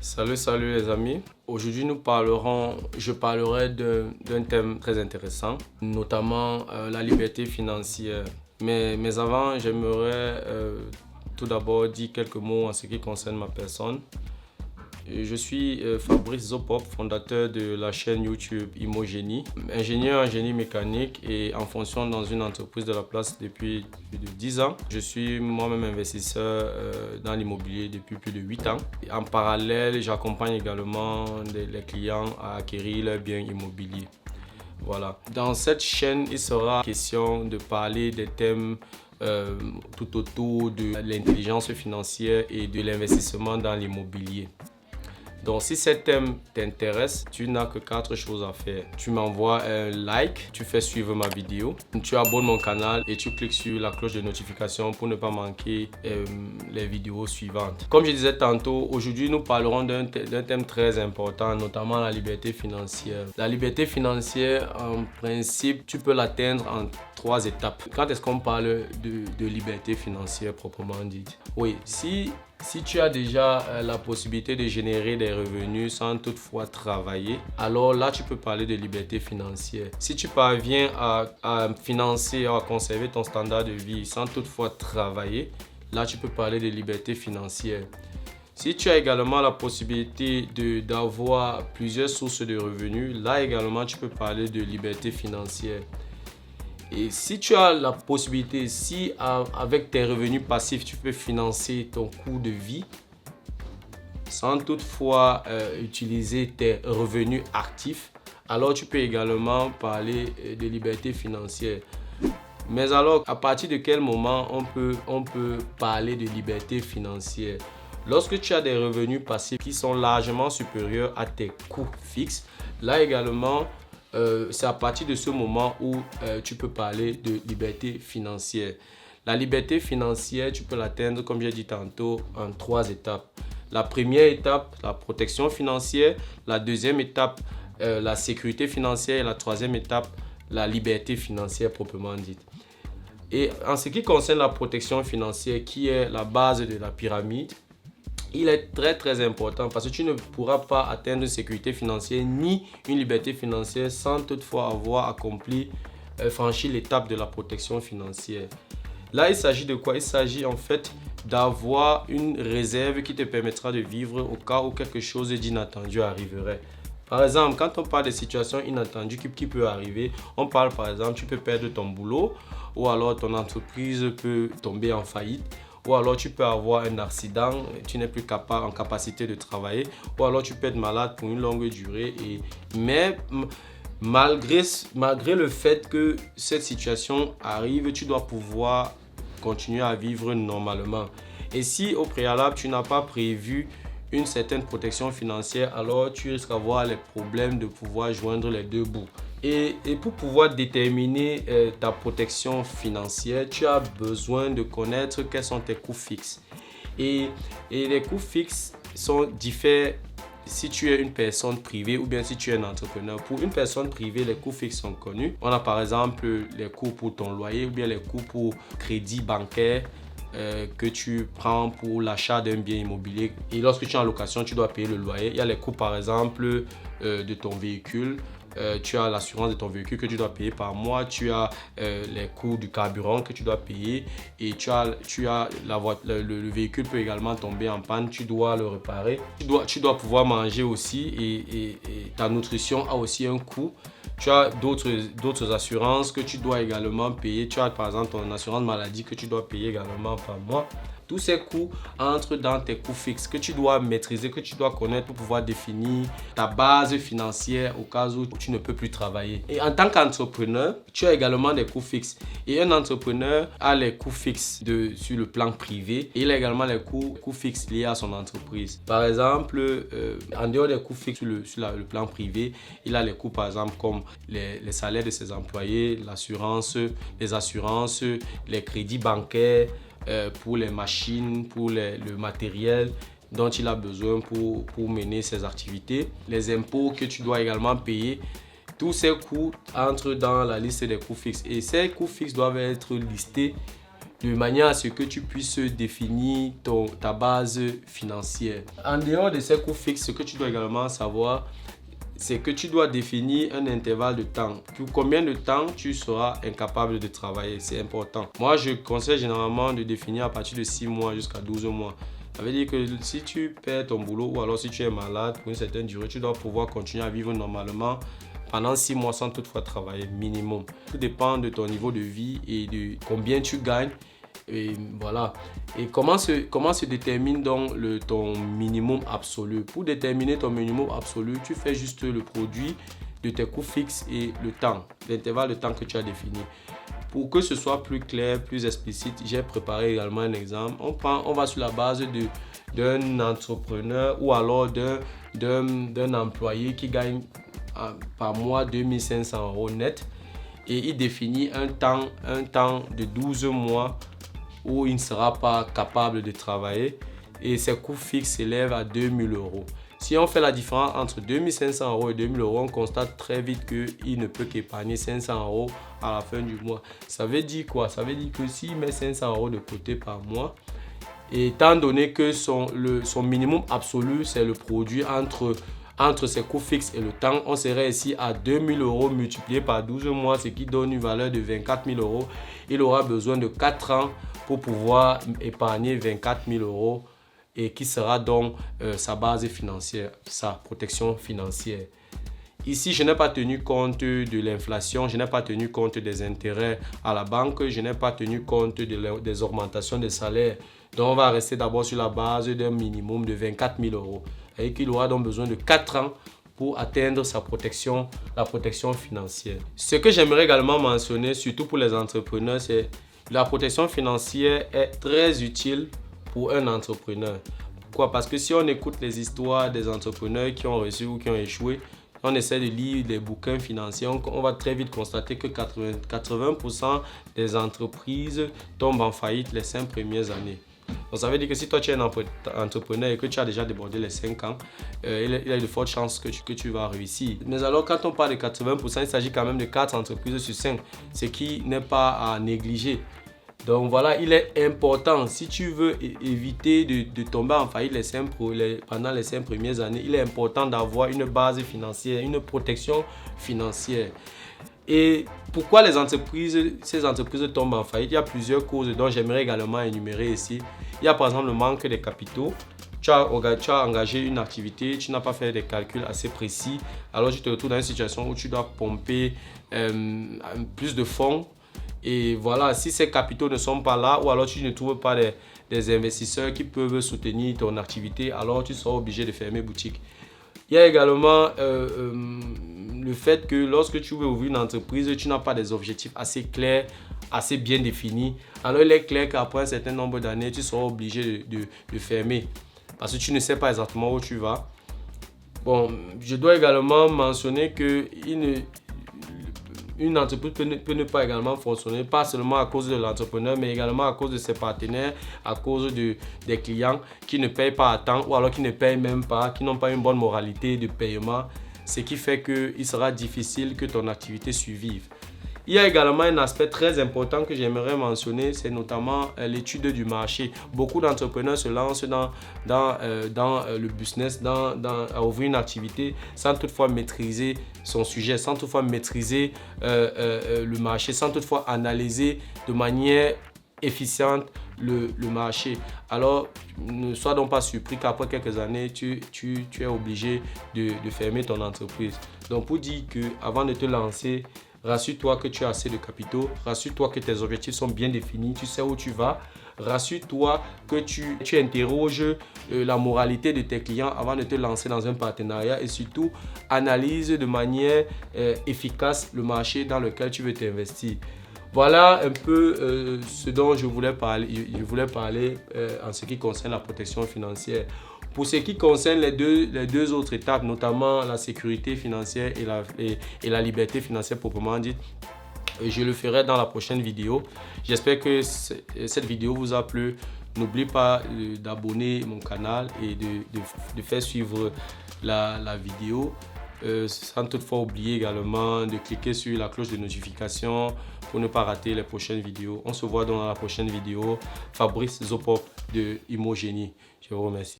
Salut les amis. Aujourd'hui je parlerai d'un thème très intéressant, notamment la liberté financière. Mais avant, j'aimerais tout d'abord dire quelques mots en ce qui concerne ma personne. Je suis Fabrice Zopop, fondateur de la chaîne YouTube Imogénie, ingénieur en génie mécanique et en fonction dans une entreprise de la place depuis plus de 10 ans. Je suis moi-même investisseur dans l'immobilier depuis plus de 8 ans. Et en parallèle, j'accompagne également les clients à acquérir leurs biens immobiliers. Voilà. Dans cette chaîne, il sera question de parler des thèmes tout autour de l'intelligence financière et de l'investissement dans l'immobilier. Donc si ce thème t'intéresse, tu n'as que 4 choses à faire. Tu m'envoies un like, tu fais suivre ma vidéo, tu abonnes mon canal et tu cliques sur la cloche de notification pour ne pas manquer les vidéos suivantes. Comme je disais tantôt, aujourd'hui nous parlerons d'un thème très important, notamment la liberté financière. La liberté financière, en principe, tu peux l'atteindre en 3 étapes. Quand est-ce qu'on parle de liberté financière proprement dite? Oui, si tu as déjà la possibilité de générer des revenus sans toutefois travailler, alors là, tu peux parler de liberté financière. Si tu parviens à financer, à conserver ton standard de vie sans toutefois travailler, là, tu peux parler de liberté financière. Si tu as également la possibilité d'avoir plusieurs sources de revenus, là également, tu peux parler de liberté financière. Et si tu as la possibilité, si avec tes revenus passifs, tu peux financer ton coût de vie sans toutefois utiliser tes revenus actifs, alors tu peux également parler de liberté financière. Mais alors, à partir de quel moment on peut parler de liberté financière? Lorsque tu as des revenus passifs qui sont largement supérieurs à tes coûts fixes, là également, c'est à partir de ce moment où tu peux parler de liberté financière. La liberté financière, tu peux l'atteindre, comme j'ai dit tantôt, en 3 étapes. La première étape, la protection financière. La deuxième étape, la sécurité financière. Et la troisième étape, la liberté financière proprement dite. Et en ce qui concerne la protection financière, qui est la base de la pyramide, il est très important parce que tu ne pourras pas atteindre une sécurité financière ni une liberté financière sans toutefois avoir franchi l'étape de la protection financière. Là, il s'agit de quoi? Il s'agit en fait d'avoir une réserve qui te permettra de vivre au cas où quelque chose d'inattendu arriverait. Par exemple, quand on parle de situations inattendues qui peut arriver, on parle par exemple, tu peux perdre ton boulot ou alors ton entreprise peut tomber en faillite. Ou alors tu peux avoir un accident, tu n'es plus en capacité de travailler. Ou alors tu peux être malade pour une longue durée. Mais malgré le fait que cette situation arrive, tu dois pouvoir continuer à vivre normalement. Et si au préalable, tu n'as pas prévu une certaine protection financière, alors tu risques d'avoir les problèmes de pouvoir joindre les deux bouts. Et pour pouvoir déterminer ta protection financière, tu as besoin de connaître quels sont tes coûts fixes. Et les coûts fixes diffèrent si tu es une personne privée ou bien si tu es un entrepreneur. Pour une personne privée, les coûts fixes sont connus. On a par exemple les coûts pour ton loyer ou bien les coûts pour crédit bancaire que tu prends pour l'achat d'un bien immobilier. Et lorsque tu es en location, tu dois payer le loyer. Il y a les coûts par exemple de ton véhicule. Tu as l'assurance de ton véhicule que tu dois payer par mois, tu as les coûts du carburant que tu dois payer et le véhicule peut également tomber en panne, tu dois le réparer. Tu dois pouvoir manger aussi et ta nutrition a aussi un coût. Tu as d'autres assurances que tu dois également payer. Tu as par exemple ton assurance maladie que tu dois payer également par mois. Tous ces coûts entrent dans tes coûts fixes que tu dois maîtriser, que tu dois connaître pour pouvoir définir ta base financière au cas où tu ne peux plus travailler. Et en tant qu'entrepreneur, tu as également des coûts fixes. Et un entrepreneur a les coûts fixes sur le plan privé et il a également les coûts fixes liés à son entreprise. Par exemple, en dehors des coûts fixes sur le plan privé, il a les coûts par exemple comme les salaires de ses employés, les assurances, les crédits bancaires, pour les machines, pour le matériel dont il a besoin pour mener ses activités, les impôts que tu dois également payer. Tous ces coûts entrent dans la liste des coûts fixes et ces coûts fixes doivent être listés de manière à ce que tu puisses définir ta base financière. En dehors de ces coûts fixes, ce que tu dois également savoir, c'est que tu dois définir un intervalle de temps. Pour combien de temps tu seras incapable de travailler, c'est important. Moi, je conseille généralement de définir à partir de 6 mois jusqu'à 12 mois. Ça veut dire que si tu perds ton boulot ou alors si tu es malade pour une certaine durée, tu dois pouvoir continuer à vivre normalement pendant 6 mois sans toutefois travailler, minimum. Tout dépend de ton niveau de vie et de combien tu gagnes. Et voilà. Et comment se détermine donc ton minimum absolu? Pour déterminer ton minimum absolu, tu fais juste le produit de tes coûts fixes et le temps, l'intervalle de temps que tu as défini. Pour que ce soit plus clair, plus explicite, j'ai préparé également un exemple. On va sur la base d'un entrepreneur ou alors d'un employé qui gagne par mois 2500 € net, et il définit un temps de 12 mois où il ne sera pas capable de travailler et ses coûts fixes s'élèvent à 2000 €. Si on fait la différence entre 2500 € et 2000 €, on constate très vite qu'il ne peut qu'épargner 500 € à la fin du mois. Ça veut dire quoi? Ça veut dire que s'il met 500 € de côté par mois, et étant donné que son minimum absolu, c'est le produit entre ses coûts fixes et le temps, on serait ici à 2000 € multiplié par 12 mois, ce qui donne une valeur de 24 000 €. Il aura besoin de 4 ans pour pouvoir épargner 24 000 € et qui sera donc sa base financière, sa protection financière. Ici, je n'ai pas tenu compte de l'inflation, je n'ai pas tenu compte des intérêts à la banque, je n'ai pas tenu compte des augmentations des salaires. Donc, on va rester d'abord sur la base d'un minimum de 24 000 € et qu'il aura donc besoin de 4 ans pour atteindre la protection financière. Ce que j'aimerais également mentionner, surtout pour les entrepreneurs, c'est la protection financière est très utile pour un entrepreneur. Pourquoi? Parce que si on écoute les histoires des entrepreneurs qui ont réussi ou qui ont échoué, on essaie de lire les bouquins financiers, on va très vite constater que 80% des entreprises tombent en faillite les 5 premières années. Donc ça veut dire que si toi tu es un entrepreneur et que tu as déjà débordé les 5 ans, il y a de fortes chances que tu vas réussir. Mais alors quand on parle de 80%, il s'agit quand même de 4 entreprises sur 5, ce qui n'est pas à négliger. Donc voilà, il est important, si tu veux éviter de tomber en faillite pendant les 5 premières années, il est important d'avoir une base financière, une protection financière. Et pourquoi ces entreprises tombent en faillite? Il y a plusieurs causes dont j'aimerais également énumérer ici. Il y a par exemple le manque de capitaux. Tu as engagé une activité, tu n'as pas fait des calculs assez précis, alors tu te retrouves dans une situation où tu dois pomper plus de fonds. Et voilà, si ces capitaux ne sont pas là ou alors tu ne trouves pas des investisseurs qui peuvent soutenir ton activité, alors tu seras obligé de fermer boutique. Il y a également le fait que lorsque tu veux ouvrir une entreprise, tu n'as pas des objectifs assez clairs, assez bien définis. Alors il est clair qu'après un certain nombre d'années, tu seras obligé de fermer parce que tu ne sais pas exactement où tu vas. Bon, je dois également mentionner que une entreprise peut ne pas également fonctionner, pas seulement à cause de l'entrepreneur, mais également à cause de ses partenaires, à cause des clients qui ne payent pas à temps ou alors qui ne payent même pas, qui n'ont pas une bonne moralité de paiement, ce qui fait qu'il sera difficile que ton activité survive. Il y a également un aspect très important que j'aimerais mentionner, c'est notamment l'étude du marché. Beaucoup d'entrepreneurs se lancent dans le business, à ouvrir une activité sans toutefois maîtriser son sujet, sans toutefois maîtriser le marché, sans toutefois analyser de manière efficiente le marché. Alors, ne sois donc pas surpris qu'après quelques années, tu es obligé de fermer ton entreprise. Donc, pour dire qu'avant de te lancer, rassure-toi que tu as assez de capitaux, rassure-toi que tes objectifs sont bien définis, tu sais où tu vas, rassure-toi que tu interroges la moralité de tes clients avant de te lancer dans un partenariat et surtout analyse de manière efficace le marché dans lequel tu veux t'investir. Voilà un peu ce dont je voulais parler en ce qui concerne la protection financière. Pour ce qui concerne les deux autres étapes, notamment la sécurité financière et la liberté financière proprement dite, je le ferai dans la prochaine vidéo. J'espère que cette vidéo vous a plu. N'oublie pas d'abonner mon canal et de faire suivre la vidéo. sans toutefois oublier également de cliquer sur la cloche de notification pour ne pas rater les prochaines vidéos. On se voit donc dans la prochaine vidéo. Fabrice Zopop de Imogénie. Je vous remercie.